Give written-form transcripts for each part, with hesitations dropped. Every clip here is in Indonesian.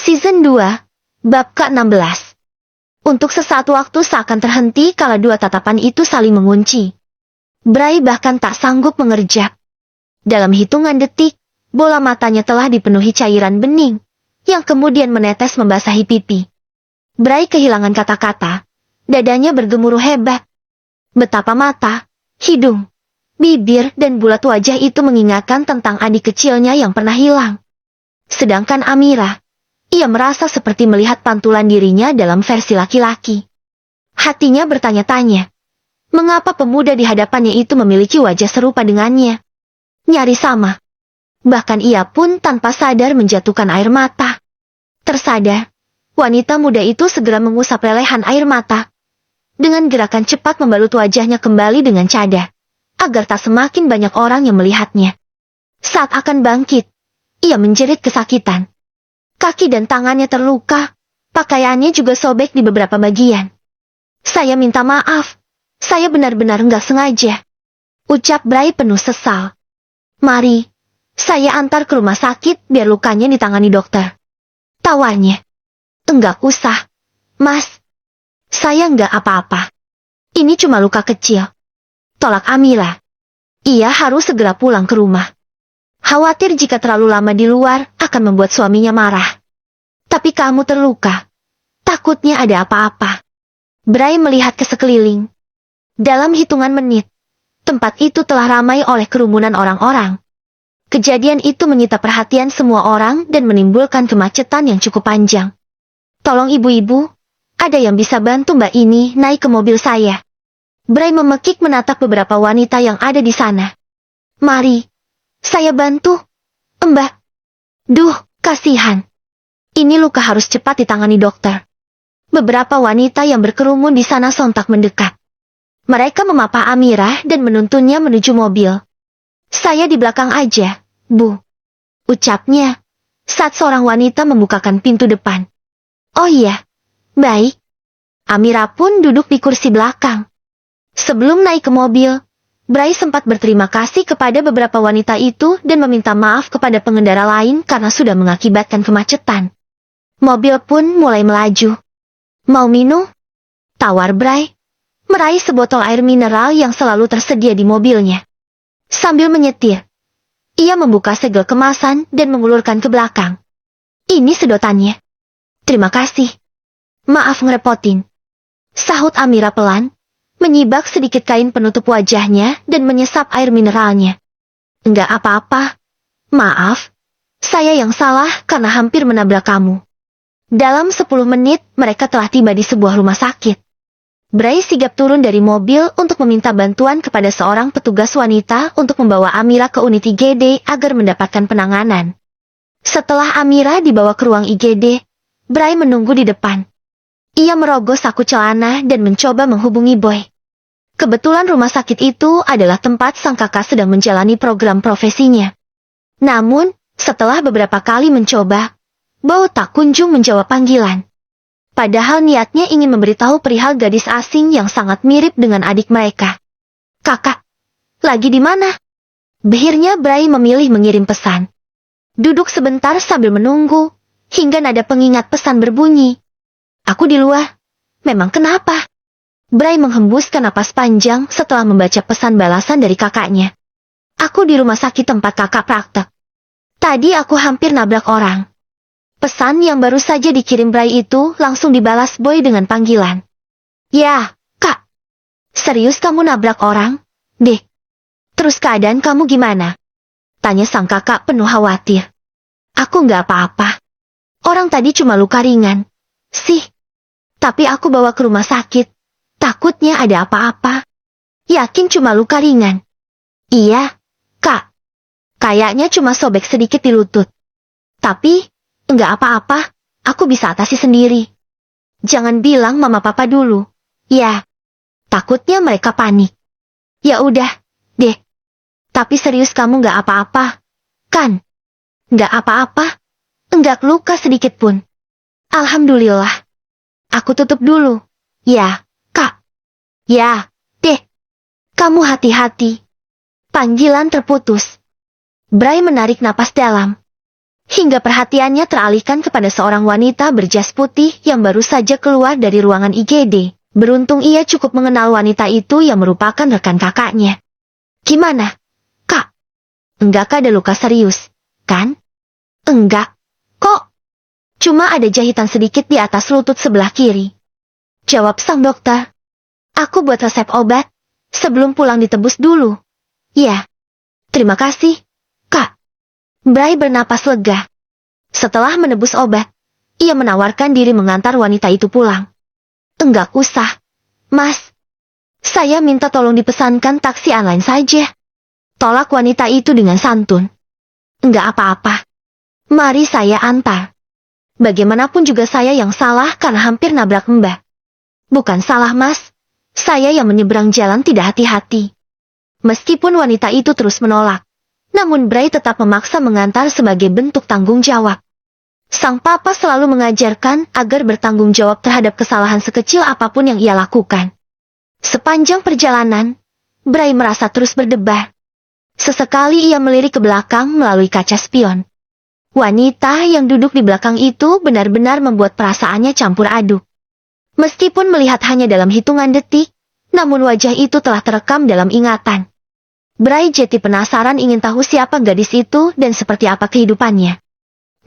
Season 2, Bab ke-16. Untuk sesaat waktu seakan terhenti kala dua tatapan itu saling mengunci. Bray bahkan tak sanggup mengerjap. Dalam hitungan detik, bola matanya telah dipenuhi cairan bening, yang kemudian menetes membasahi pipi. Bray kehilangan kata-kata, dadanya bergemuruh hebat. Betapa mata, hidung, bibir dan bulat wajah itu mengingatkan tentang adik kecilnya yang pernah hilang. Sedangkan Amira, ia merasa seperti melihat pantulan dirinya dalam versi laki-laki. Hatinya bertanya-tanya, mengapa pemuda di hadapannya itu memiliki wajah serupa dengannya? Nyaris sama. Bahkan ia pun tanpa sadar menjatuhkan air mata. Tersadar, wanita muda itu segera mengusap lelehan air mata. Dengan gerakan cepat membalut wajahnya kembali dengan cadar, agar tak semakin banyak orang yang melihatnya. Saat akan bangkit, ia menjerit kesakitan. Kaki dan tangannya terluka, pakaiannya juga sobek di beberapa bagian. Saya minta maaf, saya benar-benar nggak sengaja, ucap Bray penuh sesal. Mari, saya antar ke rumah sakit biar lukanya ditangani dokter, tawarnya. Enggak usah, Mas. Saya nggak apa-apa. Ini cuma luka kecil, tolak Amira. Ia harus segera pulang ke rumah. Khawatir jika terlalu lama di luar akan membuat suaminya marah. Tapi kamu terluka. Takutnya ada apa-apa. Bray melihat ke sekeliling. Dalam hitungan menit, tempat itu telah ramai oleh kerumunan orang-orang. Kejadian itu menyita perhatian semua orang dan menimbulkan kemacetan yang cukup panjang. Tolong ibu-ibu, ada yang bisa bantu mbak ini naik ke mobil saya? Bray memekik menatap beberapa wanita yang ada di sana. Mari, saya bantu, Mbak. Duh, kasihan. Ini luka harus cepat ditangani dokter. Beberapa wanita yang berkerumun di sana sontak mendekat. Mereka memapa Amira dan menuntunnya menuju mobil. Saya di belakang aja, Bu, ucapnya, saat seorang wanita membukakan pintu depan. Oh iya, baik. Amira pun duduk di kursi belakang. Sebelum naik ke mobil, Bray sempat berterima kasih kepada beberapa wanita itu dan meminta maaf kepada pengendara lain karena sudah mengakibatkan kemacetan. Mobil pun mulai melaju. Mau minum? Tawar Bray, meraih sebotol air mineral yang selalu tersedia di mobilnya. Sambil menyetir, ia membuka segel kemasan dan mengulurkan ke belakang. Ini sedotannya. Terima kasih. Maaf ngerepotin, sahut Amira pelan, menyibak sedikit kain penutup wajahnya dan menyesap air mineralnya. Enggak apa-apa. Maaf, saya yang salah karena hampir menabrak kamu. Dalam 10 menit, mereka telah tiba di sebuah rumah sakit. Bray sigap turun dari mobil untuk meminta bantuan kepada seorang petugas wanita untuk membawa Amira ke unit IGD agar mendapatkan penanganan. Setelah Amira dibawa ke ruang IGD, Bray menunggu di depan. Ia merogoh saku celana dan mencoba menghubungi Boy. Kebetulan rumah sakit itu adalah tempat sang kakak sedang menjalani program profesinya. Namun, setelah beberapa kali mencoba, Boy tak kunjung menjawab panggilan. Padahal niatnya ingin memberitahu perihal gadis asing yang sangat mirip dengan adik mereka. Kakak, lagi di mana? Behirnya Bray memilih mengirim pesan. Duduk sebentar sambil menunggu, hingga nada pengingat pesan berbunyi. Aku di luar. Memang kenapa? Bray menghembuskan napas panjang setelah membaca pesan balasan dari kakaknya. Aku di rumah sakit tempat kakak praktek. Tadi aku hampir nabrak orang. Pesan yang baru saja dikirim Bray itu langsung dibalas Boy dengan panggilan. Ya, Kak. Serius kamu nabrak orang? Dek. Terus keadaan kamu gimana? Tanya sang kakak penuh khawatir. Aku nggak apa-apa. Orang tadi cuma luka ringan. Sih. Tapi aku bawa ke rumah sakit. Takutnya ada apa-apa. Yakin cuma luka ringan? Iya, Kak. Kayaknya cuma sobek sedikit di lutut. Tapi, enggak apa-apa. Aku bisa atasi sendiri. Jangan bilang mama papa dulu. Ya. Takutnya mereka panik. Ya udah, deh. Tapi serius kamu enggak apa-apa, kan? Enggak apa-apa. Enggak luka sedikit pun. Alhamdulillah. Aku tutup dulu. Ya, Kak. Ya, deh. Kamu hati-hati. Panggilan terputus. Bray menarik napas dalam. hingga perhatiannya teralihkan kepada seorang wanita berjas putih yang baru saja keluar dari ruangan IGD. Beruntung ia cukup mengenal wanita itu yang merupakan rekan kakaknya. Gimana, Kak? Enggak ada luka serius, kan? Enggak, kok. Cuma ada jahitan sedikit di atas lutut sebelah kiri. Jawab sang dokter. Aku buat resep obat. Sebelum pulang ditebus dulu. Ya. Terima kasih, Kak. Bray bernapas lega. Setelah menebus obat, ia menawarkan diri mengantar wanita itu pulang. Enggak usah, Mas. Saya minta tolong dipesankan taksi online saja. Tolak wanita itu dengan santun. Enggak apa-apa. Mari saya antar. Bagaimanapun juga saya yang salah karena hampir nabrak Mbak. Bukan salah Mas. Saya yang menyeberang jalan tidak hati-hati. Meskipun wanita itu terus menolak, namun Bray tetap memaksa mengantar sebagai bentuk tanggung jawab. Sang papa selalu mengajarkan agar bertanggung jawab terhadap kesalahan sekecil apapun yang ia lakukan. Sepanjang perjalanan, Bray merasa terus berdebar. Sesekali ia melirik ke belakang melalui kaca spion. Wanita yang duduk di belakang itu benar-benar membuat perasaannya campur aduk. Meskipun melihat hanya dalam hitungan detik, namun wajah itu telah terekam dalam ingatan. Bray jadi penasaran ingin tahu siapa gadis itu dan seperti apa kehidupannya.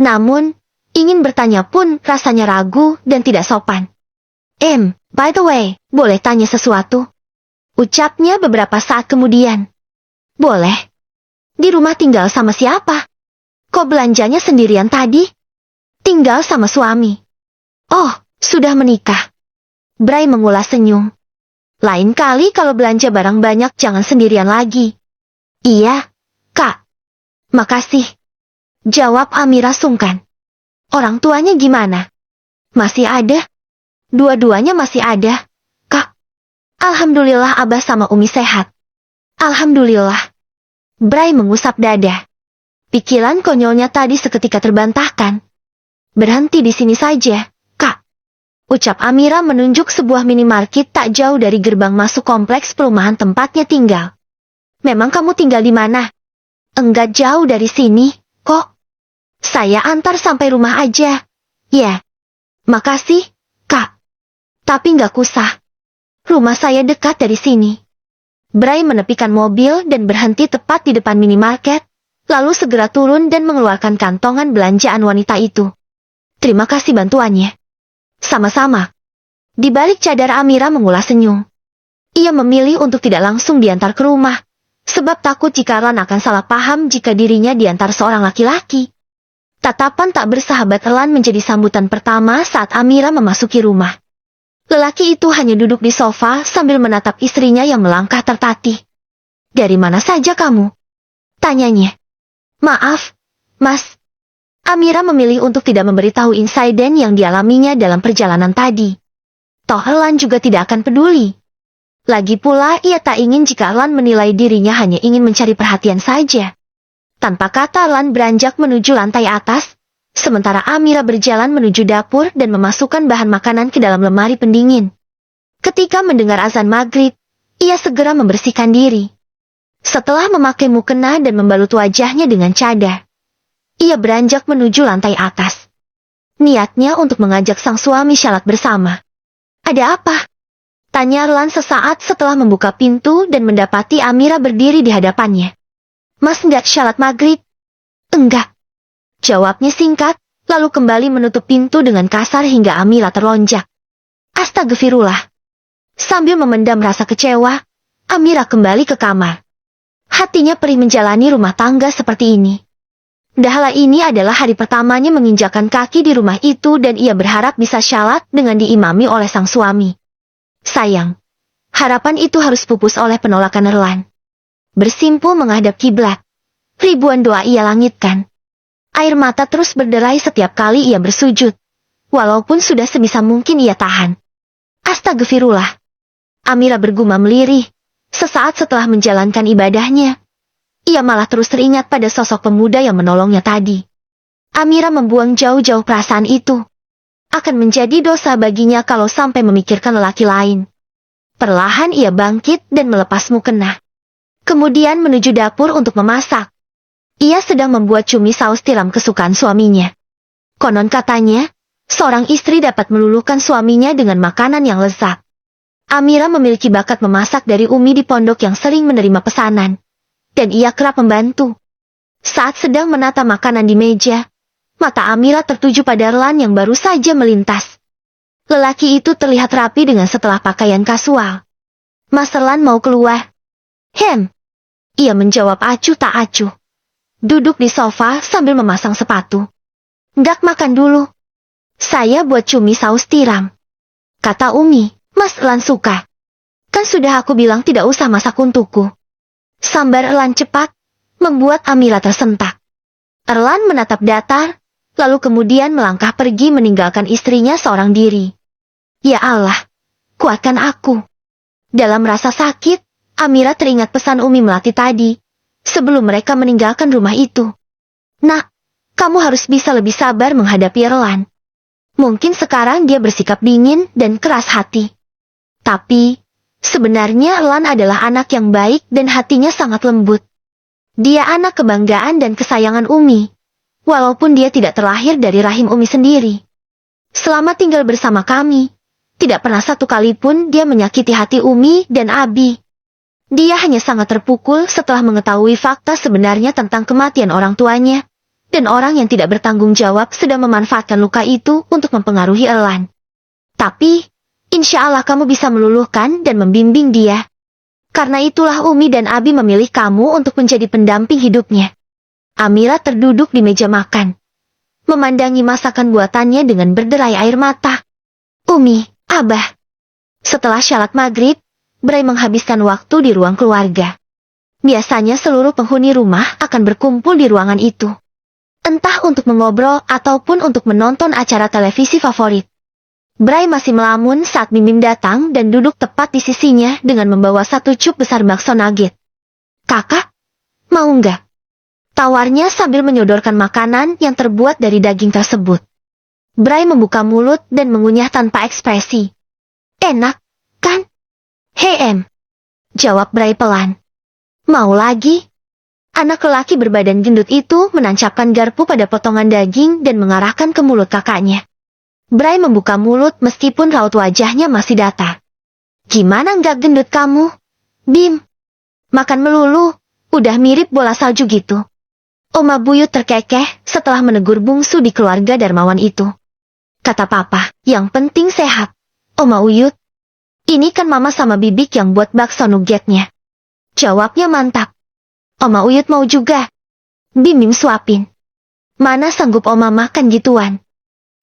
Namun, ingin bertanya pun rasanya ragu dan tidak sopan. By the way, boleh tanya sesuatu? Ucapnya beberapa saat kemudian. Boleh. Di rumah tinggal sama siapa? Kok belanjanya sendirian tadi? Tinggal sama suami. Oh, sudah menikah. Bray mengulas senyum. Lain kali kalau belanja barang banyak jangan sendirian lagi. Iya, Kak. Makasih. Jawab Amira sungkan. Orang tuanya gimana? Masih ada? Dua-duanya masih ada, Kak. Alhamdulillah Abah sama Umi sehat. Alhamdulillah. Bray mengusap dada. Pikiran konyolnya tadi seketika terbantahkan. Berhenti di sini saja, Kak. Ucap Amira menunjuk sebuah minimarket tak jauh dari gerbang masuk kompleks perumahan tempatnya tinggal. Memang kamu tinggal di mana? Enggak jauh dari sini, kok. Saya antar sampai rumah aja. Ya. Makasih, Kak. Tapi nggak kusah. Rumah saya dekat dari sini. Bray menepikan mobil dan berhenti tepat di depan minimarket, lalu segera turun dan mengeluarkan kantongan belanjaan wanita itu. Terima kasih bantuannya. Sama-sama. Di balik cadar Amira mengulas senyum. Ia memilih untuk tidak langsung diantar ke rumah, sebab takut jika Elan akan salah paham jika dirinya diantar seorang laki-laki. Tatapan tak bersahabat Elan menjadi sambutan pertama saat Amira memasuki rumah. Lelaki itu hanya duduk di sofa sambil menatap istrinya yang melangkah tertatih. Dari mana saja kamu? Tanyanya. Maaf, Mas. Amira memilih untuk tidak memberitahu insiden yang dialaminya dalam perjalanan tadi. Toh Elan juga tidak akan peduli. Lagi pula ia tak ingin jika Elan menilai dirinya hanya ingin mencari perhatian saja. Tanpa kata Elan beranjak menuju lantai atas, sementara Amira berjalan menuju dapur dan memasukkan bahan makanan ke dalam lemari pendingin. Ketika mendengar azan maghrib, ia segera membersihkan diri. Setelah memakai mukena dan membalut wajahnya dengan cadar, ia beranjak menuju lantai atas. Niatnya untuk mengajak sang suami shalat bersama. Ada apa? Tanya Elan sesaat setelah membuka pintu dan mendapati Amira berdiri di hadapannya. Mas nggak shalat maghrib? Enggak. Jawabnya singkat, lalu kembali menutup pintu dengan kasar hingga Amira terlonjak. Astagfirullah. Sambil memendam rasa kecewa, Amira kembali ke kamar. Hatinya perih menjalani rumah tangga seperti ini. Dahlah ini adalah hari pertamanya menginjakan kaki di rumah itu dan ia berharap bisa shalat dengan diimami oleh sang suami. Sayang, harapan itu harus pupus oleh penolakan Elan. Bersimpuh menghadap kiblat. Ribuan doa ia langitkan. Air mata terus berderai setiap kali ia bersujud. Walaupun sudah sebisa mungkin ia tahan. Astagfirullah. Amira bergumam lirih. Sesaat setelah menjalankan ibadahnya, ia malah terus teringat pada sosok pemuda yang menolongnya tadi. Amira membuang jauh-jauh perasaan itu. Akan menjadi dosa baginya kalau sampai memikirkan lelaki lain. Perlahan ia bangkit dan melepas mukena. Kemudian menuju dapur untuk memasak. Ia sedang membuat cumi saus tiram kesukaan suaminya. Konon katanya, seorang istri dapat meluluhkan suaminya dengan makanan yang lezat. Amira memiliki bakat memasak dari Umi di pondok yang sering menerima pesanan. Dan ia kerap membantu. Saat sedang menata makanan di meja, mata Amira tertuju pada Erlan yang baru saja melintas. Lelaki itu terlihat rapi dengan setelah pakaian kasual. Mas Erlan mau keluar? Ia menjawab acuh tak acuh. Duduk di sofa sambil memasang sepatu. Nggak makan dulu. Saya buat cumi saus tiram. Kata Umi, Mas Erlan suka. Kan sudah aku bilang tidak usah masak untukku. Sambar Erlan cepat, membuat Amira tersentak. Erlan menatap datar, lalu kemudian melangkah pergi meninggalkan istrinya seorang diri. Ya Allah, kuatkan aku. Dalam rasa sakit, Amira teringat pesan Umi Melati tadi, sebelum mereka meninggalkan rumah itu. Nak, kamu harus bisa lebih sabar menghadapi Erlan. Mungkin sekarang dia bersikap dingin dan keras hati. Tapi, sebenarnya Erlan adalah anak yang baik dan hatinya sangat lembut. Dia anak kebanggaan dan kesayangan Umi, walaupun dia tidak terlahir dari rahim Umi sendiri. Selama tinggal bersama kami, tidak pernah satu kali pun dia menyakiti hati Umi dan Abi. Dia hanya sangat terpukul setelah mengetahui fakta sebenarnya tentang kematian orang tuanya, dan orang yang tidak bertanggung jawab sedang memanfaatkan luka itu untuk mempengaruhi Erlan. Tapi, insya Allah kamu bisa meluluhkan dan membimbing dia. Karena itulah Umi dan Abi memilih kamu untuk menjadi pendamping hidupnya. Amira terduduk di meja makan, memandangi masakan buatannya dengan berderai air mata. Umi, Abah. Setelah syalat maghrib, Bray menghabiskan waktu di ruang keluarga. Biasanya seluruh penghuni rumah akan berkumpul di ruangan itu. Entah untuk mengobrol ataupun untuk menonton acara televisi favorit. Bray masih melamun saat Mimim datang dan duduk tepat di sisinya dengan membawa satu cup besar bakso nugget. Kakak, mau nggak? Tawarnya sambil menyodorkan makanan yang terbuat dari daging tersebut. Bray membuka mulut dan mengunyah tanpa ekspresi. Enak, kan? Jawab Bray pelan. Mau lagi? Anak lelaki berbadan gendut itu menancapkan garpu pada potongan daging dan mengarahkan ke mulut kakaknya. Bray membuka mulut meskipun raut wajahnya masih datar. Gimana nggak gendut kamu? Bim. Makan melulu, udah mirip bola salju gitu. Oma Buyut terkekeh setelah menegur bungsu di keluarga Darmawan itu. Kata papa, yang penting sehat. Oma Uyut. Ini kan mama sama Bibik yang buat bakso nuggetnya. Jawabnya mantap. Oma Uyut mau juga. Bim suapin. Mana sanggup Oma makan gituan.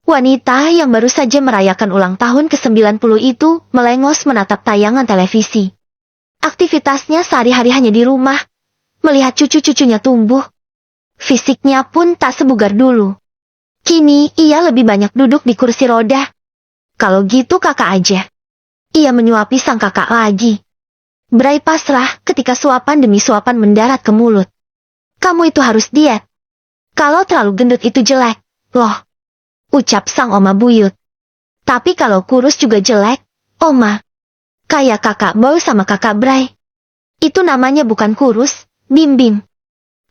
Wanita yang baru saja merayakan ulang tahun ke-90 itu melengos menatap tayangan televisi. Aktivitasnya sehari-hari hanya di rumah, melihat cucu-cucunya tumbuh. Fisiknya pun tak sebugar dulu. Kini ia lebih banyak duduk di kursi roda. Kalau gitu kakak aja. Ia menyuapi sang kakak lagi. Bray pasrah ketika suapan demi suapan mendarat ke mulut. Kamu itu harus diet. Kalau terlalu gendut itu jelek, loh. Ucap sang Oma Buyut. Tapi kalau kurus juga jelek, Oma. Kayak kakak Boy sama kakak Bray. Itu namanya bukan kurus, Bim.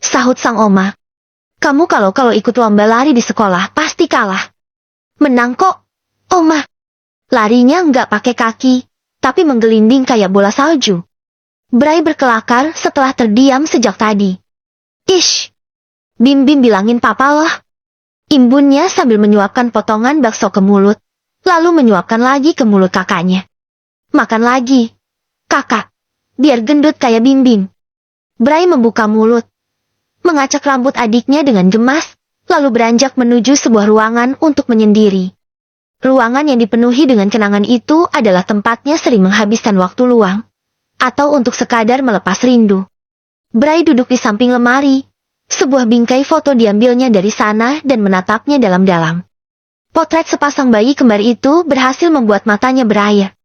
Sahut sang Oma. Kamu kalau ikut lomba lari di sekolah pasti kalah. Menang kok, Oma. Larinya nggak pakai kaki, tapi menggelinding kayak bola salju. Bray berkelakar setelah terdiam sejak tadi. Ish. Bim bilangin papa loh. Imbunnya sambil menyuapkan potongan bakso ke mulut, lalu menyuapkan lagi ke mulut kakaknya. Makan lagi. Kakak. Biar gendut kayak Bim. Bray membuka mulut, mengacak rambut adiknya dengan gemas, lalu beranjak menuju sebuah ruangan untuk menyendiri. Ruangan yang dipenuhi dengan kenangan itu adalah tempatnya sering menghabiskan waktu luang, atau untuk sekadar melepas rindu. Bray duduk di samping lemari. Sebuah bingkai foto diambilnya dari sana dan menatapnya dalam-dalam. Potret sepasang bayi kembar itu berhasil membuat matanya berair.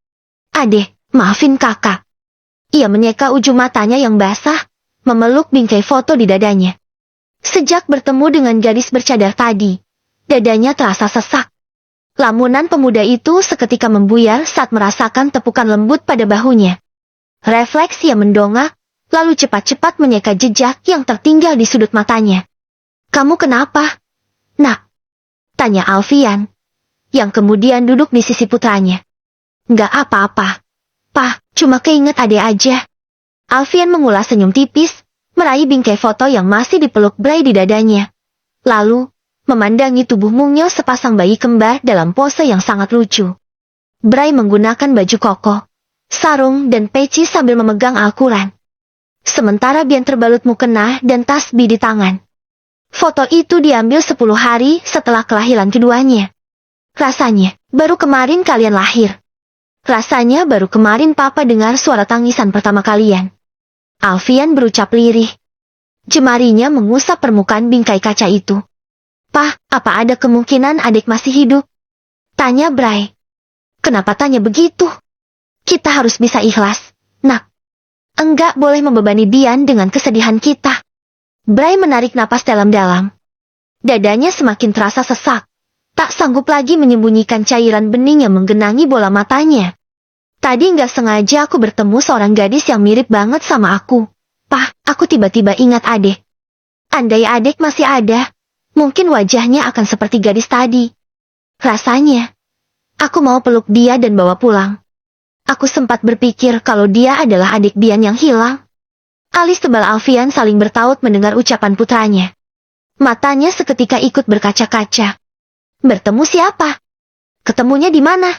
Adek, maafin kakak. Ia menyeka ujung matanya yang basah, memeluk bingkai foto di dadanya. Sejak bertemu dengan gadis bercadar tadi, dadanya terasa sesak. Lamunan pemuda itu seketika membuyar saat merasakan tepukan lembut pada bahunya. Refleks ia mendongak, lalu cepat-cepat menyeka jejak yang tertinggal di sudut matanya. "Kamu kenapa, Nak?" tanya Alfian, yang kemudian duduk di sisi putranya. "Nggak apa-apa, Pak, cuma keinget adek aja." Alfian mengulas senyum tipis, meraih bingkai foto yang masih dipeluk Bray di dadanya. Lalu, memandangi tubuh mungil sepasang bayi kembar dalam pose yang sangat lucu. Bray menggunakan baju koko, sarung dan peci sambil memegang Al-Quran. Sementara Bian terbalut mukena dan tasbih di tangan. Foto itu diambil 10 hari setelah kelahiran keduanya. "Rasanya, baru kemarin kalian lahir. Rasanya baru kemarin Papa dengar suara tangisan pertama kalian." Alfian berucap lirih. Jemarinya mengusap permukaan bingkai kaca itu. "Pak, apa ada kemungkinan adik masih hidup?" tanya Bray. "Kenapa tanya begitu? Kita harus bisa ikhlas, Nak. Enggak boleh membebani Bian dengan kesedihan kita." Bray menarik napas dalam-dalam. Dadanya semakin terasa sesak. Tak sanggup lagi menyembunyikan cairan bening yang menggenangi bola matanya. "Tadi nggak sengaja aku bertemu seorang gadis yang mirip banget sama aku. Pak, aku tiba-tiba ingat adek. Andai adek masih ada, mungkin wajahnya akan seperti gadis tadi. Rasanya, aku mau peluk dia dan bawa pulang. Aku sempat berpikir kalau dia adalah adik Bian yang hilang." Alis tebal Alfian saling bertaut mendengar ucapan putranya. Matanya seketika ikut berkaca-kaca. Bertemu siapa? Ketemunya di mana?